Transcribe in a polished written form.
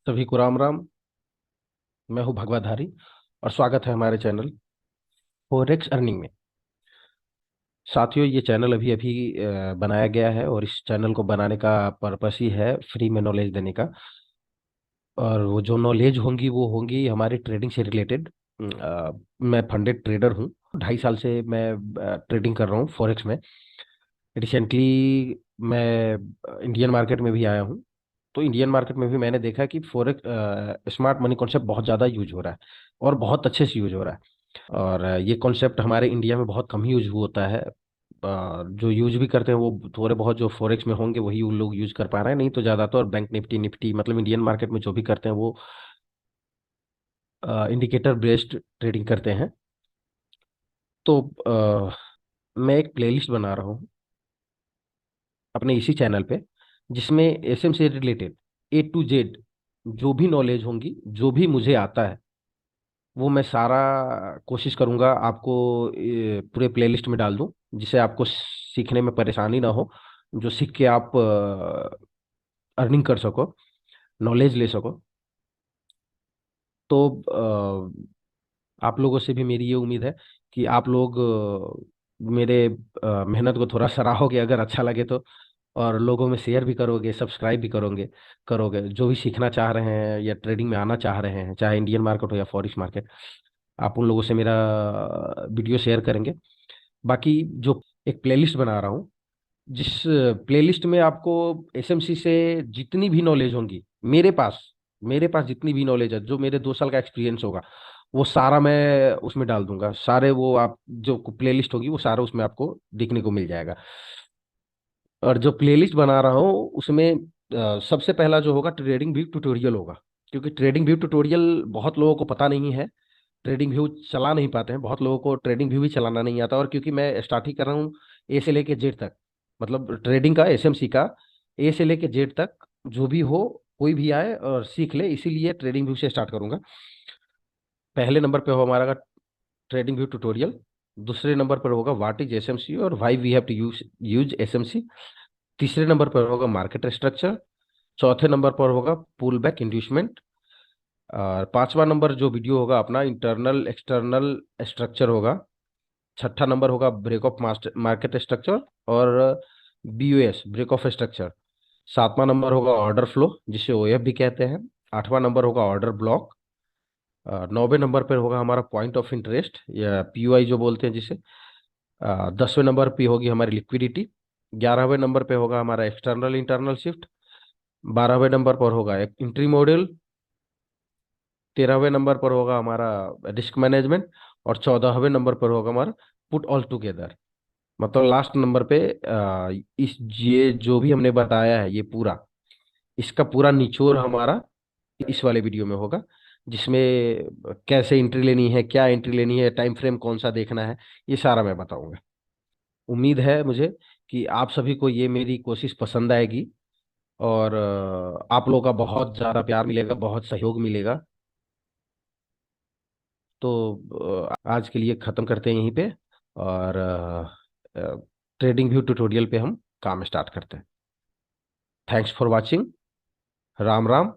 सभी को राम राम। मैं हूं भगवाधारी और स्वागत है हमारे चैनल फॉरेक्स अर्निंग में। साथियों, ये चैनल अभी अभी बनाया गया है और इस चैनल को बनाने का पर्पस ही है फ्री में नॉलेज देने का। और वो जो नॉलेज होंगी वो होंगी हमारे ट्रेडिंग से रिलेटेड। मैं फंडेड ट्रेडर हूँ। 2.5 साल से मैं ट्रेडिंग कर रहा हूँ फॉरेक्स में। रिसेंटली मैं इंडियन मार्केट में भी आया हूँ। तो इंडियन मार्केट में भी मैंने देखा कि फॉरेक्स स्मार्ट मनी कॉन्सेप्ट बहुत ज़्यादा यूज हो रहा है और बहुत अच्छे से यूज हो रहा है। और ये कॉन्सेप्ट हमारे इंडिया में बहुत कम ही यूज होता है। जो यूज भी करते हैं वो थोड़े बहुत जो फॉरेक्स में होंगे वही उन लोग यूज कर पा रहे हैं, नहीं तो ज़्यादातर बैंक निफ्टी निफ्टी मतलब इंडियन मार्केट में जो भी करते हैं वो इंडिकेटर बेस्ड ट्रेडिंग करते हैं। तो मैं एक प्लेलिस्ट बना रहा हूँ अपने इसी चैनल पे, जिसमें एसएम से रिलेटेड A to Z जो भी नॉलेज होंगी, जो भी मुझे आता है वो मैं सारा कोशिश करूंगा आपको पूरे प्लेलिस्ट में डाल दूं, जिससे आपको सीखने में परेशानी ना हो। जो सीख के आप अर्निंग कर सको, नॉलेज ले सको। तो आप लोगों से भी मेरी ये उम्मीद है कि आप लोग मेरे मेहनत को थोड़ा सराहोगे अगर अच्छा लगे तो, और लोगों में शेयर भी करोगे, सब्सक्राइब भी करोगे करोगे जो भी सीखना चाह रहे हैं या ट्रेडिंग में आना चाह रहे हैं, चाहे इंडियन मार्केट हो या फॉरेक्स मार्केट। आप उन लोगों से मेरा वीडियो शेयर करेंगे। बाकी जो एक प्लेलिस्ट बना रहा हूँ, जिस प्लेलिस्ट में आपको एसएमसी से जितनी भी नॉलेज होंगी मेरे पास जितनी भी नॉलेज है, जो मेरे 2 साल का एक्सपीरियंस होगा, वो सारा मैं उसमें डाल दूंगा। सारे वो आप जो प्लेलिस्ट होगी वो सारा उसमें आपको देखने को मिल जाएगा। और जो प्लेलिस्ट बना रहा हूँ उसमें सबसे पहला जो होगा ट्रेडिंग व्यू ट्यूटोरियल होगा। क्योंकि ट्रेडिंग व्यू ट्यूटोरियल बहुत लोगों को पता नहीं है, ट्रेडिंग व्यू चला नहीं पाते हैं, बहुत लोगों को ट्रेडिंग व्यू भी चलाना नहीं आता। और क्योंकि मैं स्टार्ट ही कर रहा हूँ ए से लेके जेड तक, मतलब ट्रेडिंग का एसएमसी का ए से लेके जेड तक, जो भी हो कोई भी आए और सीख ले, इसीलिए ट्रेडिंग व्यू से स्टार्ट करूंगा। पहले नंबर पे हो हमारा ट्रेडिंग व्यू ट्यूटोरियल। दूसरे नंबर पर होगा व्हाट इज एसएमसी और why we have to use use SMC. तीसरे नंबर पर होगा मार्केट स्ट्रक्चर। चौथे नंबर पर होगा पुल बैक इंड्यूसमेंट। और पांचवा नंबर जो वीडियो होगा अपना इंटरनल एक्सटर्नल स्ट्रक्चर होगा। छठा नंबर होगा break of master market structure और BOS ब्रेक ऑफ स्ट्रक्चर। सातवां नंबर होगा ऑर्डर फ्लो, जिसे OF भी कहते हैं। आठवां नंबर होगा ऑर्डर ब्लॉक। नौवे नंबर पर होगा हमारा पॉइंट ऑफ इंटरेस्ट या POI जो बोलते हैं जिसे। 10वें नंबर पे होगी हमारी लिक्विडिटी। 11वें नंबर पे होगा हमारा एक्सटर्नल इंटरनल शिफ्ट। 12वें नंबर पर होगा एक इंट्री मॉड्यूल। 13वें नंबर पर होगा हमारा रिस्क मैनेजमेंट। और 14वें नंबर पर होगा हमारा पुट ऑल टुगेदर। मतलब लास्ट नंबर पे इस ये जो भी हमने बताया है ये पूरा, इसका पूरा निचोड़ हमारा इस वाले वीडियो में होगा, जिसमें कैसे एंट्री लेनी है, क्या एंट्री लेनी है, टाइम फ्रेम कौन सा देखना है, ये सारा मैं बताऊंगा। उम्मीद है मुझे कि आप सभी को ये मेरी कोशिश पसंद आएगी और आप लोगों का बहुत ज़्यादा प्यार मिलेगा, बहुत सहयोग मिलेगा। तो आज के लिए ख़त्म करते हैं यहीं पे, और ट्रेडिंग व्यू ट्यूटोरियल पे हम काम स्टार्ट करते हैं। Thanks for watching. Ram Ram.